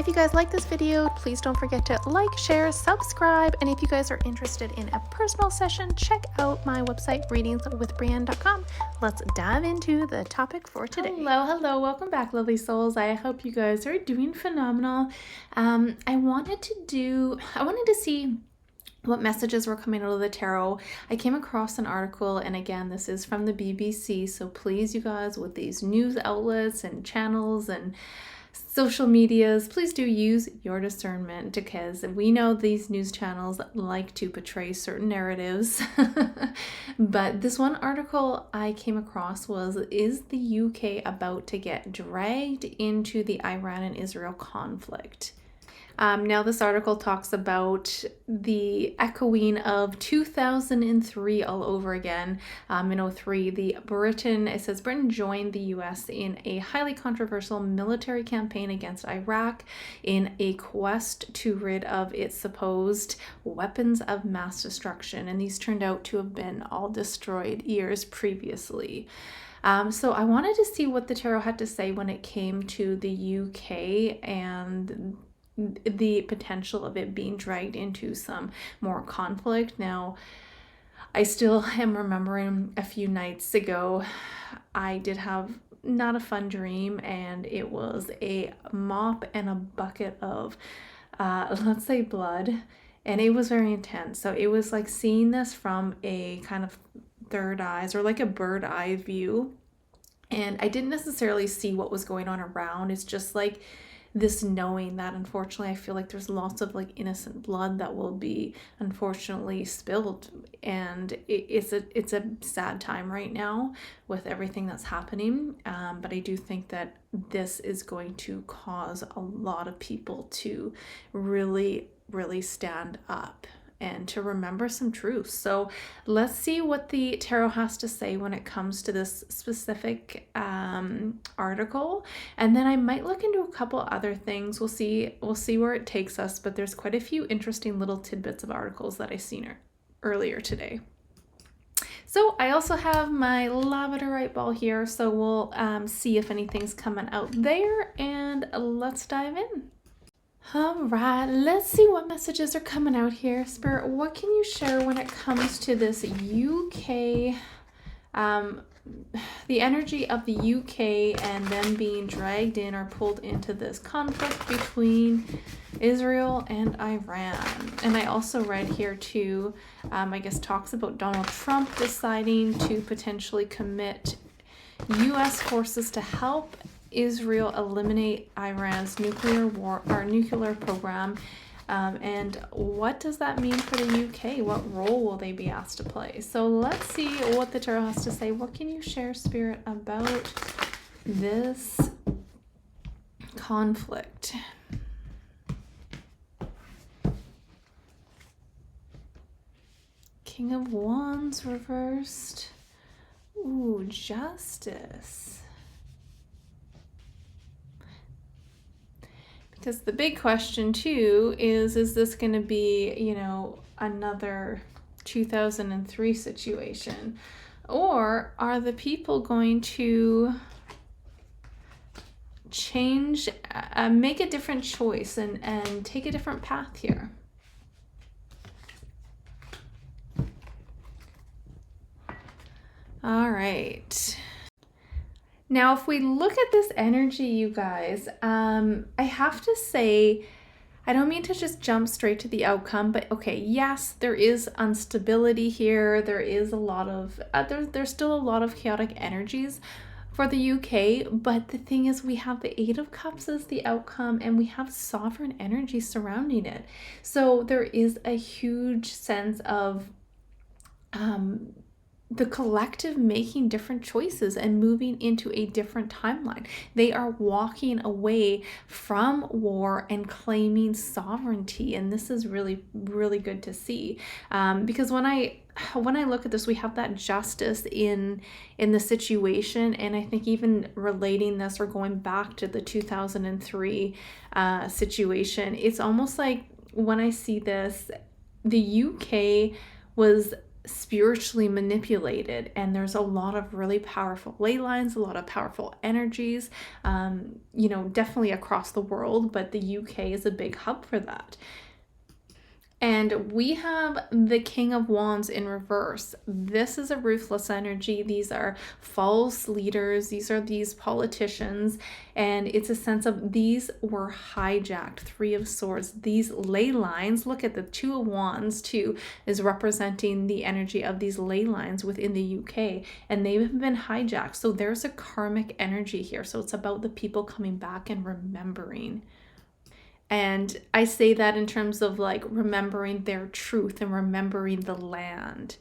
if you guys like this video, please don't forget to like, share, subscribe, and if you guys are interested in a personal session, check out my website, readingswithbreanne.com. Let's dive into the topic for today. Hello, welcome back, lovely souls. I hope you guys are doing phenomenal. I wanted to see what messages were coming out of the tarot. I came across an article, and again, this is from the BBC, so please, you guys, with these news outlets and channels and social medias, please do use your discernment, because we know these news channels like to portray certain narratives. But this one article I came across was, is the UK about to get dragged into the Iran and Israel conflict? Now this article talks about the echoing of 2003 all over again. In 03, it says Britain joined the US in a highly controversial military campaign against Iraq in a quest to rid of its supposed weapons of mass destruction. And these turned out to have been all destroyed years previously. So I wanted to see what the tarot had to say when it came to the UK and the potential of it being dragged into some more conflict. Now, I still am remembering a few nights ago, I did have not a fun dream, and it was a mop and a bucket of, let's say, blood, and it was very intense. So it was like seeing this from a kind of third eyes, or like a bird eye view, and I didn't necessarily see what was going on around. It's just like this knowing that, unfortunately, I feel like there's lots of like innocent blood that will be unfortunately spilled, and it's a sad time right now with everything that's happening. But I do think that this is going to cause a lot of people to really stand up and to remember some truths. So let's see what the tarot has to say when it comes to this specific article, and then I might look into a couple other things. We'll see where it takes us, but there's quite a few interesting little tidbits of articles that I seen earlier today. So I also have my labradorite ball here, so we'll see if anything's coming out there, and let's dive in. All right, let's see what messages are coming out here. Spirit, what can you share when it comes to this UK, the energy of the UK and them being dragged in or pulled into this conflict between Israel and Iran? And I also read here too, I guess talks about Donald Trump deciding to potentially commit US forces to help Israel eliminate Iran's nuclear program, and what does that mean for the UK? What role will they be asked to play? So let's see what the tarot has to say. What can you share, Spirit, about this conflict? King of Wands reversed. Ooh, Justice. Because the big question too is this going to be, another 2003 situation? Or are the people going to change, make a different choice and take a different path here? All right. Now, if we look at this energy, you guys, I have to say, I don't mean to just jump straight to the outcome, but okay, yes, there is instability here. There is a lot of, there's still a lot of chaotic energies for the UK, but the thing is, we have the Eight of Cups as the outcome, and we have sovereign energy surrounding it. So there is a huge sense of the collective making different choices and moving into a different timeline. They are walking away from war and claiming sovereignty, and this is really good to see, because when I look at this, we have that justice in the situation, and I think even relating this or going back to the 2003 situation, it's almost like when I see this, the UK was spiritually manipulated, and there's a lot of really powerful ley lines, a lot of powerful energies, definitely across the world, but the UK is a big hub for that. And we have the King of Wands in reverse. This is a ruthless energy. These are false leaders. These are these politicians. And it's a sense of these were hijacked. Three of Swords. These ley lines, look at the Two of Wands too, is representing the energy of these ley lines within the UK. And they've been hijacked. So there's a karmic energy here. So it's about the people coming back and remembering. And I say that in terms of like remembering their truth and remembering the land.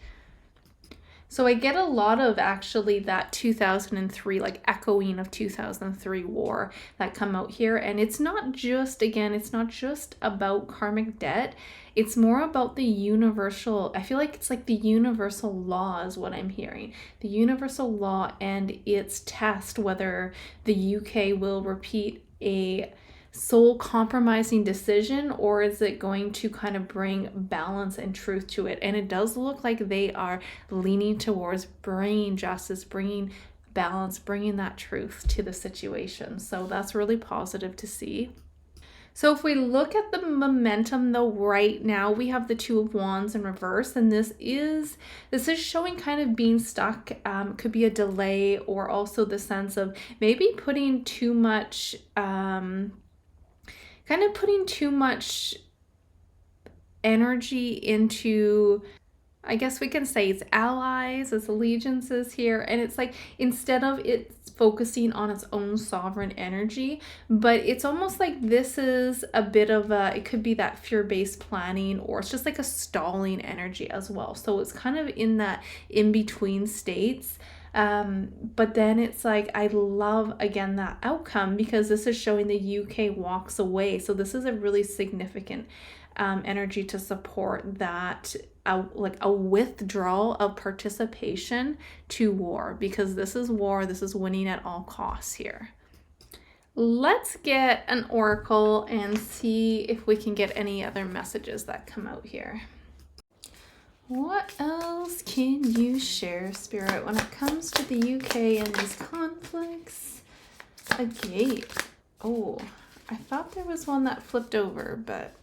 So I get a lot of actually that 2003, like echoing of 2003 war that come out here. And it's not just, again, it's not just about karmic debt. It's more about the universal, I feel like it's like the universal law is what I'm hearing. The universal law and its test whether the UK will repeat a soul compromising decision, or is it going to kind of bring balance and truth to it? And it does look like they are leaning towards bringing justice, bringing balance, bringing that truth to the situation. So that's really positive to see. So if we look at the momentum though, right now we have the Two of Wands in reverse, and this is showing kind of being stuck. Could be a delay, or also the sense of maybe putting too much energy into, I guess we can say it's allies, it's allegiances here. And it's like, instead of it focusing on its own sovereign energy, but it's almost like this is a bit of it could be that fear-based planning, or it's just like a stalling energy as well. So it's kind of in that in-between states. But then it's like, I love again that outcome, because this is showing the UK walks away. So this is a really significant energy to support that, like a withdrawal of participation to war, because this is war. This is winning at all costs here. Let's get an oracle and see if we can get any other messages that come out here. What else can you share, Spirit, when it comes to the UK and these conflicts? A gate. Oh, I thought there was one that flipped over, but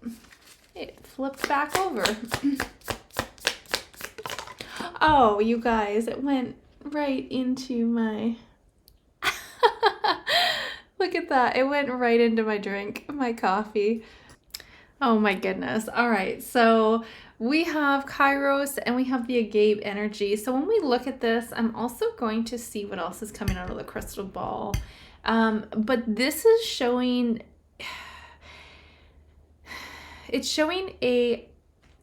it flipped back over. Oh, you guys, it went right into my... Look at that. It went right into my drink, my coffee. Oh my goodness. All right, so we have Kairos and we have the Agate energy. So when we look at this, I'm also going to see what else is coming out of the crystal ball. But this is showing, it's showing a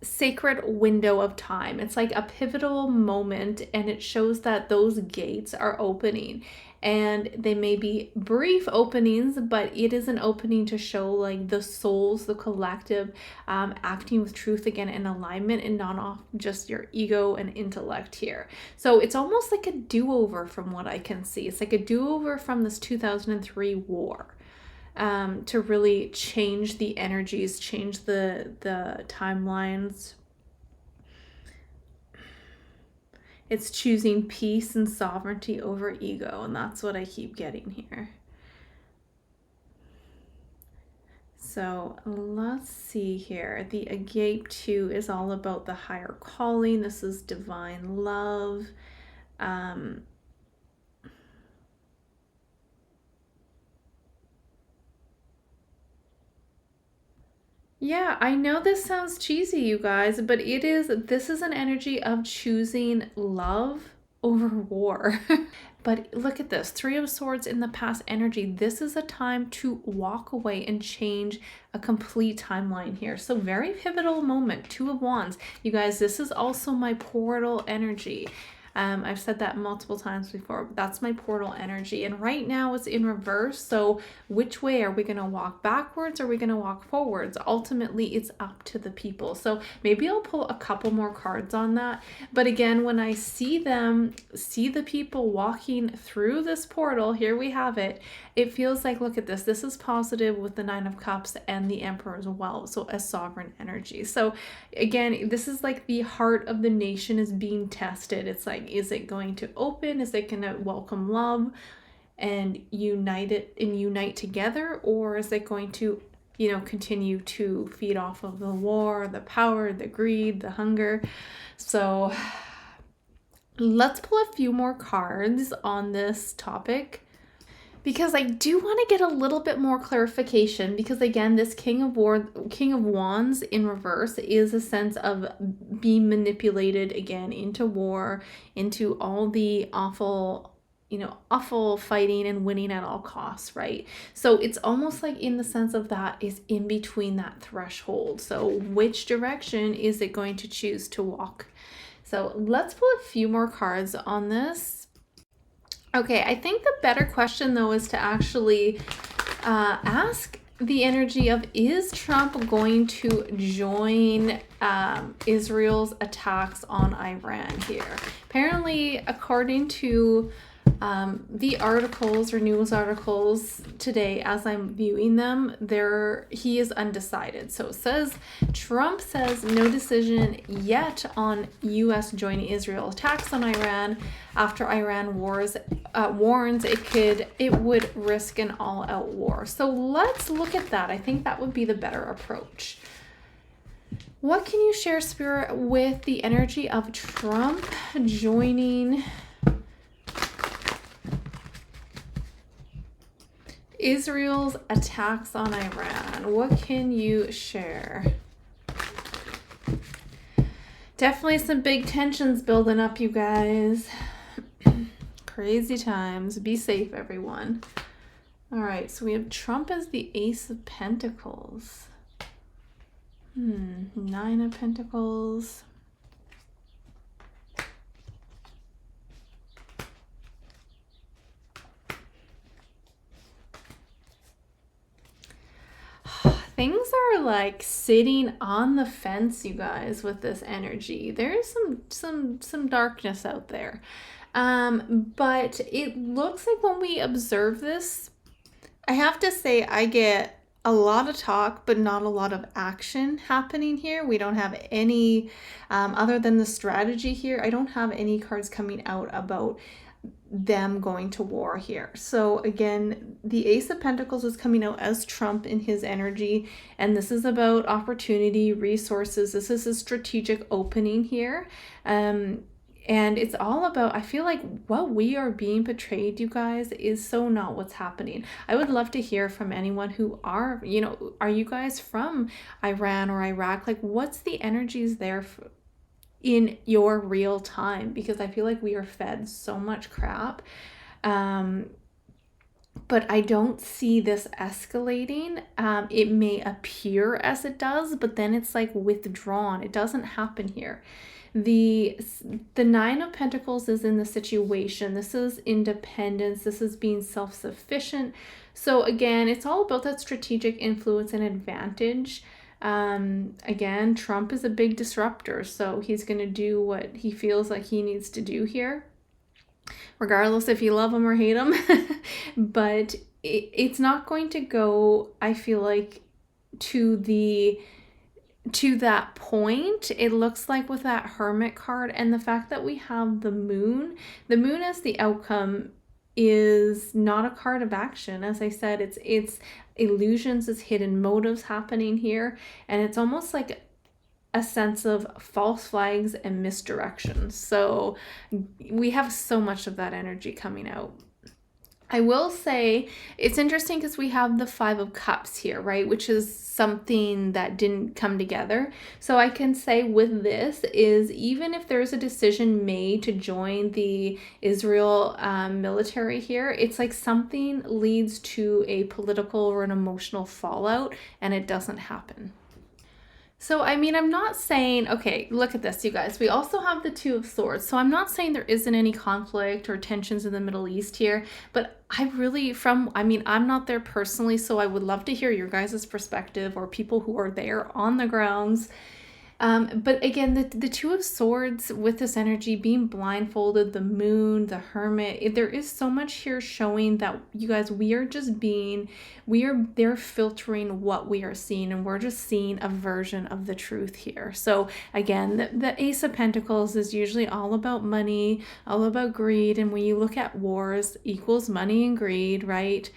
sacred window of time. It's like a pivotal moment, and it shows that those gates are opening. And they may be brief openings, but it is an opening to show like the souls, the collective, acting with truth again in alignment, and not off just your ego and intellect here. So it's almost like a do-over from what I can see. It's like a do-over from this 2003 war, to really change the energies, change the timelines. It's choosing peace and sovereignty over ego, and that's what I keep getting here. So let's see here. The Agate 2 is all about the higher calling. This is divine love. Yeah, I know this sounds cheesy, you guys, but this is an energy of choosing love over war. But look at this, Three of Swords in the past energy. This is a time to walk away and change a complete timeline here. So very pivotal moment. Two of Wands. You guys, this is also my portal energy. I've said that multiple times before, but that's my portal energy. And right now it's in reverse. So which way are we going to walk? Backwards or are we going to walk forwards? Ultimately, it's up to the people. So maybe I'll pull a couple more cards on that. But again, when I see the people walking through this portal, here we have it. It feels like, look at this. This is positive with the Nine of Cups and the Emperor as well. So a sovereign energy. So again, this is like the heart of the nation is being tested. It's like, is it going to open? Is it going to welcome love and unite together? Or is it going to, continue to feed off of the war, the power, the greed, the hunger? So let's pull a few more cards on this topic, because I do want to get a little bit more clarification, because again, this King of Wands in reverse is a sense of being manipulated again into war, into all the awful fighting and winning at all costs, right? So it's almost like in the sense of that is in between that threshold. So which direction is it going to choose to walk? So let's pull a few more cards on this. Okay, I think the better question though is to actually ask the energy of, is Trump going to join Israel's attacks on Iran here? Apparently, according to the articles or news articles today, as I'm viewing them, he is undecided. So it says, Trump says no decision yet on U.S. joining Israel attacks on Iran after Iran warns it would risk an all-out war. So let's look at that. I think that would be the better approach. What can you share, Spirit, with the energy of Trump joining Israel's attacks on Iran? What can you share? Definitely some big tensions building up, you guys. Crazy times. Be safe, everyone. All right, so we have Trump as the Ace of Pentacles. Nine of Pentacles. Things are like sitting on the fence, you guys, with this energy. There's some darkness out there. But it looks like when we observe this, I have to say I get a lot of talk, but not a lot of action happening here. We don't have any, other than the strategy here, I don't have any cards coming out about them going to war here. So again, the Ace of Pentacles is coming out as Trump in his energy, and this is about opportunity, resources. This is a strategic opening here. And it's all about, I feel like what we are being portrayed, you guys, is so not what's happening. I would love to hear from anyone who are you guys from Iran or Iraq? Like, what's the energies there in your real time? Because I feel like we are fed so much crap. But I don't see this escalating. It may appear as it does, but then it's like withdrawn. It doesn't happen here. The Nine of Pentacles is in the situation. This is independence. This is being self-sufficient. So again, it's all about that strategic influence and advantage. Again, Trump is a big disruptor, so he's going to do what he feels like he needs to do here, regardless if you love him or hate him. But it's not going to go, I feel like, to that point. It looks like with that Hermit card and the fact that we have the moon as the outcome is not a card of action. As I said, it's illusions, it's hidden motives happening here, and it's almost like a sense of false flags and misdirection. So we have so much of that energy coming out. I will say it's interesting because we have the Five of Cups here, right? Which is something that didn't come together. So I can say with this is, even if there's a decision made to join the Israel military here, it's like something leads to a political or an emotional fallout and it doesn't happen. So, I mean, I'm not saying, okay, look at this, you guys. We also have the Two of Swords. So, I'm not saying there isn't any conflict or tensions in the Middle East here, but I really, I mean, I'm not there personally, so I would love to hear your guys' perspective or people who are there on the grounds. But again, the Two of Swords with this energy, being blindfolded, the moon, the hermit, there is so much here showing that you guys, they're filtering what we are seeing, and we're just seeing a version of the truth here. So again, the Ace of Pentacles is usually all about money, all about greed. And when you look at wars, equals money and greed, right?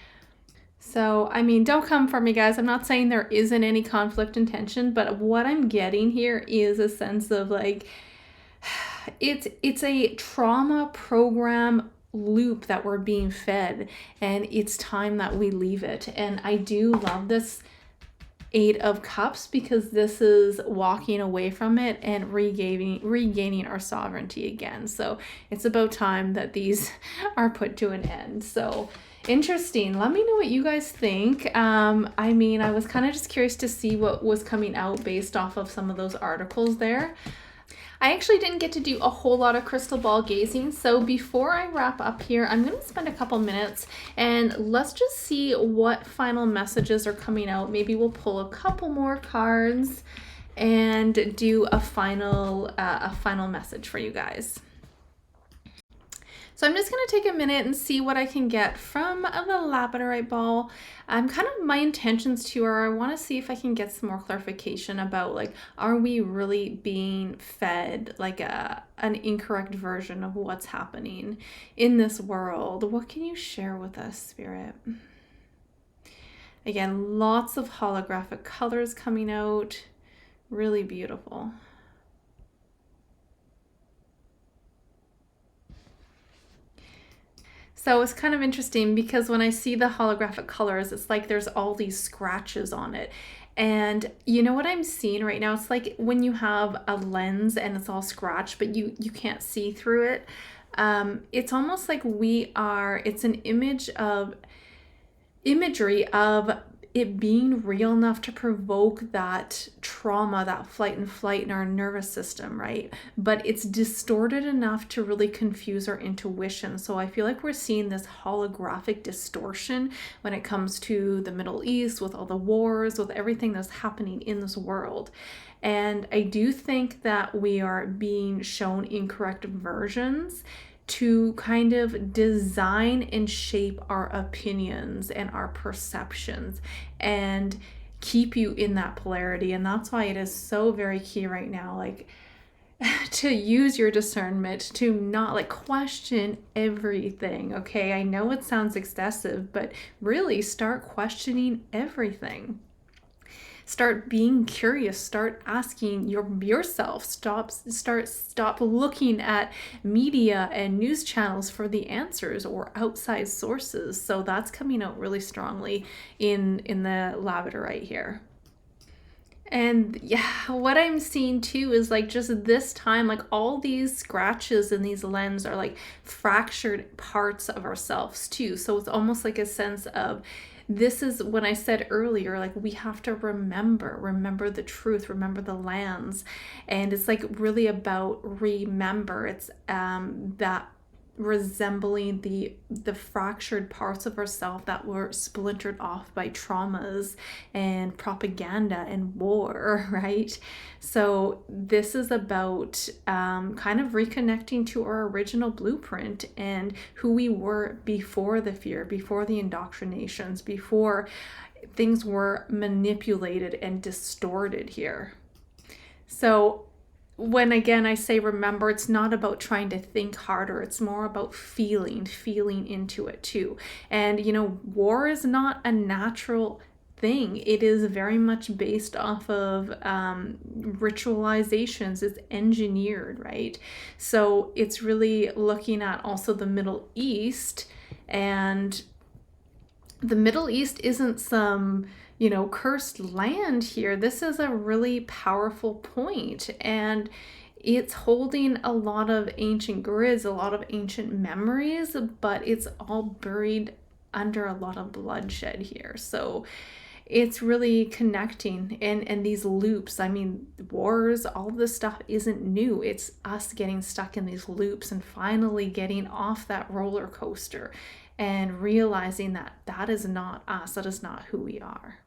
So, I mean, don't come for me, guys. I'm not saying there isn't any conflict and tension, but what I'm getting here is a sense of like, it's a trauma program loop that we're being fed, and it's time that we leave it. And I do love this Eight of Cups, because this is walking away from it and regaining our sovereignty again. So it's about time that these are put to an end. So interesting. Let me know what you guys think. I mean, I was kind of just curious to see what was coming out based off of some of those articles there. I actually didn't get to do a whole lot of crystal ball gazing, so before I wrap up here, I'm going to spend a couple minutes and let's just see what final messages are coming out. Maybe we'll pull a couple more cards and do a final message for you guys. So I'm just going to take a minute and see what I can get from the labradorite ball. Kind of my intentions too are, I want to see if I can get some more clarification about, like, are we really being fed like an incorrect version of what's happening in this world? What can you share with us, Spirit? Again, lots of holographic colors coming out. Really beautiful. So it's kind of interesting because when I see the holographic colors, it's like there's all these scratches on it. And you know what I'm seeing right now? It's like when you have a lens and it's all scratched, but you can't see through it. It's almost like it's an imagery of it being real enough to provoke that trauma, that flight and flight in our nervous system, right? But it's distorted enough to really confuse our intuition. So I feel like we're seeing this holographic distortion when it comes to the Middle East, with all the wars, with everything that's happening in this world. And I do think that we are being shown incorrect versions to kind of design and shape our opinions and our perceptions and keep you in that polarity. And that's why it is so very key right now, like, to use your discernment, to not like question everything. Okay, I know it sounds excessive, but really start questioning everything. Start being curious, start asking yourself, stop looking at media and news channels for the answers or outside sources. So that's coming out really strongly in the labradorite here. And yeah, what I'm seeing too is like just this time, like all these scratches in these lenses are like fractured parts of ourselves too. So it's almost like a sense of, this is when I said earlier, like, we have to remember the truth, remember the lands. And it's like really about remember. It's that resembling the fractured parts of ourselves that were splintered off by traumas and propaganda and war, right? So this is about kind of reconnecting to our original blueprint and who we were before the fear, before the indoctrinations, before things were manipulated and distorted here. So when again I say remember, it's not about trying to think harder, it's more about feeling into it too. And you know, war is not a natural thing. It is very much based off of ritualizations. It's engineered, right? So it's really looking at also the Middle East, and the Middle East isn't some, you know, cursed land here. This is a really powerful point, and it's holding a lot of ancient grids, a lot of ancient memories, but it's all buried under a lot of bloodshed here. So it's really connecting, and these loops. I mean, wars, all of this stuff isn't new. It's us getting stuck in these loops and finally getting off that roller coaster and realizing that that is not us, that is not who we are.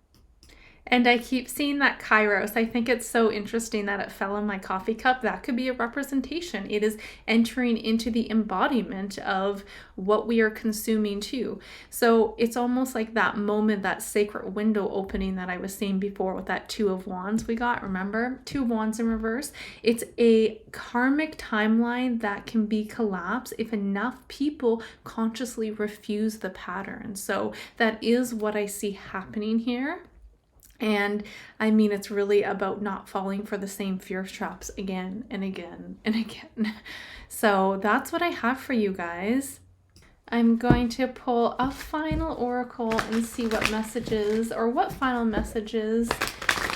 And I keep seeing that Kairos. I think it's so interesting that it fell in my coffee cup. That could be a representation. It is entering into the embodiment of what we are consuming too. So it's almost like that moment, that sacred window opening that I was saying before with that Two of Wands we got. Remember? Two of Wands in reverse. It's a karmic timeline that can be collapsed if enough people consciously refuse the pattern. So that is what I see happening here. And I mean, it's really about not falling for the same fear traps again and again and again. So that's what I have for you guys. I'm going to pull a final oracle and see what messages, or what final messages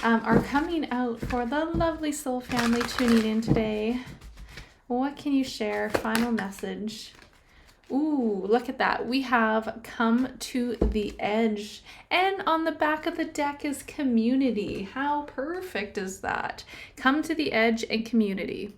are coming out for the lovely soul family tuning in today. What can you share? Final message. Ooh, look at that. We have come to the edge. And on the back of the deck is community. How perfect is that? Come to the edge and community.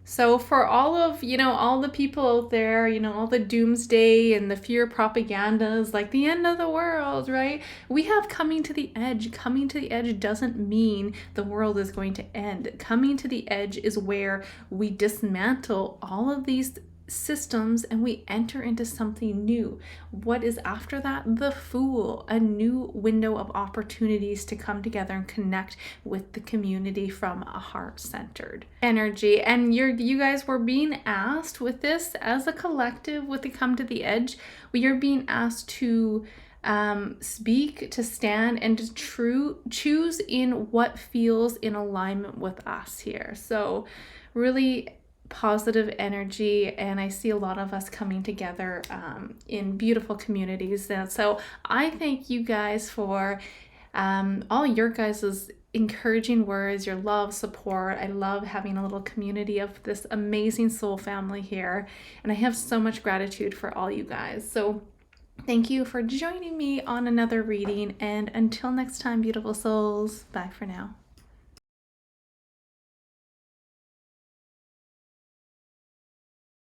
So for all of, all the people out there, all the doomsday and the fear propagandas, like the end of the world, right? We have coming to the edge. Coming to the edge doesn't mean the world is going to end. Coming to the edge is where we dismantle all of these systems and we enter into something new. What is after that? The Fool, a new window of opportunities to come together and connect with the community from a heart-centered energy. And you guys were being asked with this as a collective, with the Come to the Edge, we are being asked to speak, to stand, and to choose in what feels in alignment with us here. So really positive energy, and I see a lot of us coming together in beautiful communities. And so I thank you guys for all your guys' encouraging words, your love, support. I love having a little community of this amazing soul family here, and I have so much gratitude for all you guys. So thank you for joining me on another reading, and until next time, beautiful souls, bye for now.